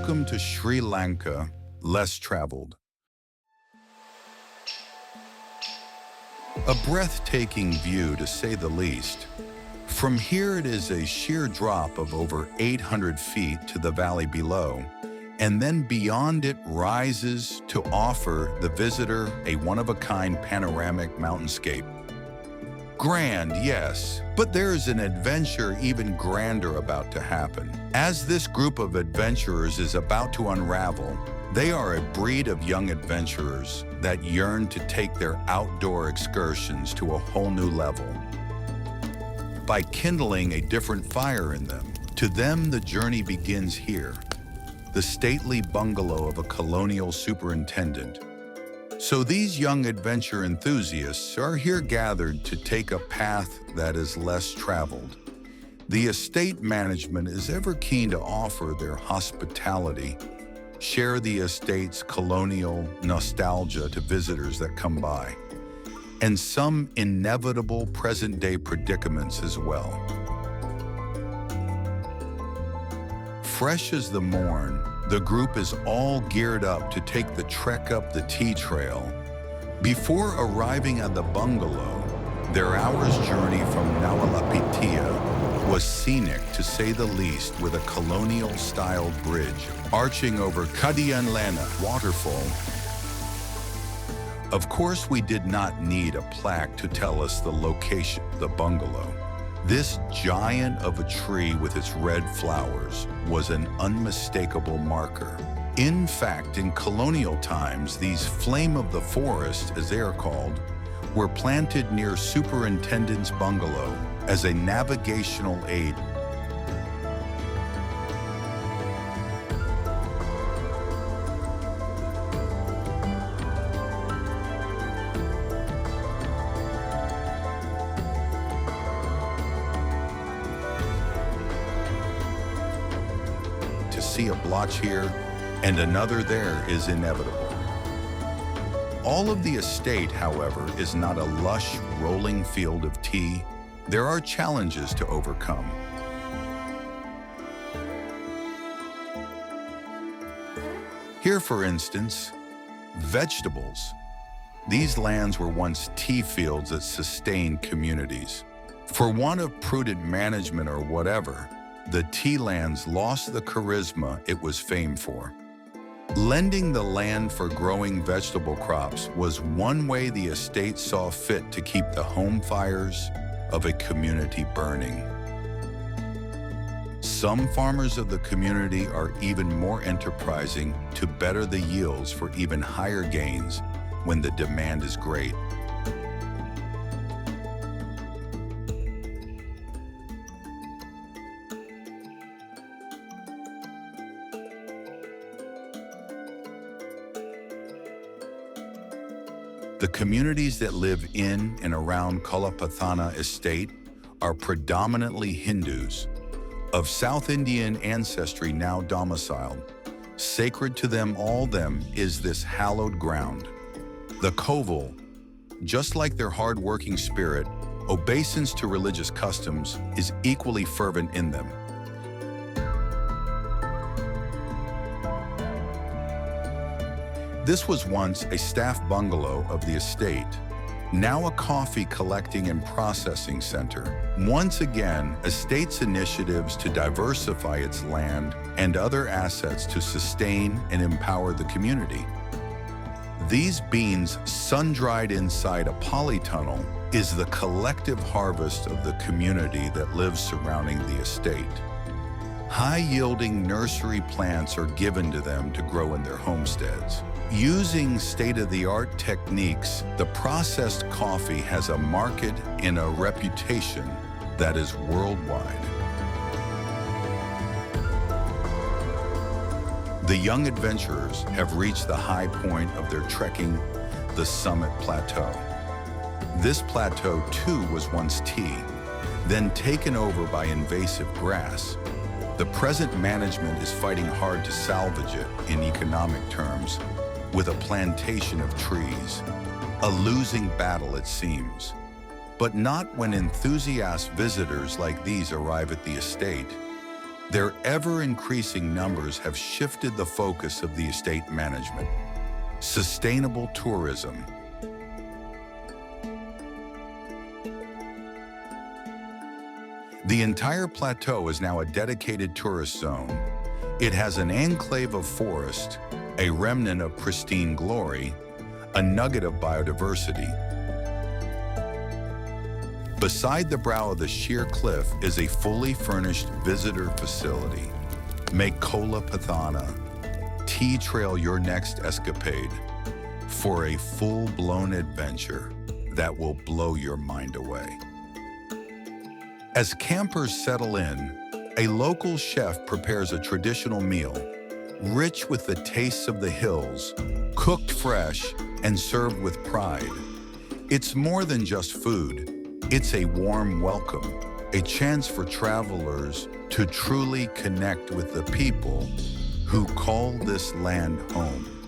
Welcome to Sri Lanka, less traveled. A breathtaking view, to say the least. From here it is a sheer drop of over 800 feet to the valley below, and then beyond it rises to offer the visitor a one-of-a-kind panoramic mountainscape. Grand, yes, but there is an adventure even grander about to happen. As this group of adventurers is about to unravel, they are a breed of young adventurers that yearn to take their outdoor excursions to a whole new level. By kindling a different fire in them, to them the journey begins here, the stately bungalow of a colonial superintendent. So these young adventure enthusiasts are here gathered to take a path that is less traveled. The estate management is ever keen to offer their hospitality, share the estate's colonial nostalgia to visitors that come by, and some inevitable present-day predicaments as well. Fresh as the morn, the group is all geared up to take the trek up the tea trail. Before arriving at the bungalow, their hour's journey from Nawalapitia was scenic, to say the least, with a colonial-style bridge arching over Kadianlana waterfall. Of course, we did not need a plaque to tell us the location of the bungalow. This giant of a tree with its red flowers was an unmistakable marker. In fact, in colonial times, these flame of the forest, as they are called, were planted near Superintendent's bungalow as a navigational aid. See a blotch here and another there is inevitable. All of the estate, however, is not a lush, rolling field of tea. There are challenges to overcome. Here, for instance, vegetables. These lands were once tea fields that sustained communities. For want of prudent management or whatever, the tea lands lost the charisma it was famed for. Lending the land for growing vegetable crops was one way the estate saw fit to keep the home fires of a community burning. Some farmers of the community are even more enterprising to better the yields for even higher gains when the demand is great. The communities that live in and around Kolapathana Estate are predominantly Hindus, of South Indian ancestry now domiciled. Sacred to them is this hallowed ground. The Koval, just like their hard-working spirit, obeisance to religious customs is equally fervent in them. This was once a staff bungalow of the estate, now a coffee collecting and processing center. Once again, estate's initiatives to diversify its land and other assets to sustain and empower the community. These beans, sun-dried inside a polytunnel, is the collective harvest of the community that lives surrounding the estate. High-yielding nursery plants are given to them to grow in their homesteads. Using state-of-the-art techniques, the processed coffee has a market and a reputation that is worldwide. The young adventurers have reached the high point of their trekking, the summit plateau. This plateau, too, was once tea, then taken over by invasive grass. The present management is fighting hard to salvage it in economic terms, with a plantation of trees. A losing battle, it seems. But not when enthusiast visitors like these arrive at the estate. Their ever-increasing numbers have shifted the focus of the estate management. Sustainable tourism. The entire plateau is now a dedicated tourist zone. It has an enclave of forest, a remnant of pristine glory, a nugget of biodiversity. Beside the brow of the sheer cliff is a fully furnished visitor facility. Make Kolapathana Tea Trail your next escapade for a full-blown adventure that will blow your mind away. As campers settle in, a local chef prepares a traditional meal, rich with the tastes of the hills, cooked fresh and served with pride. It's more than just food. It's a warm welcome, a chance for travelers to truly connect with the people who call this land home.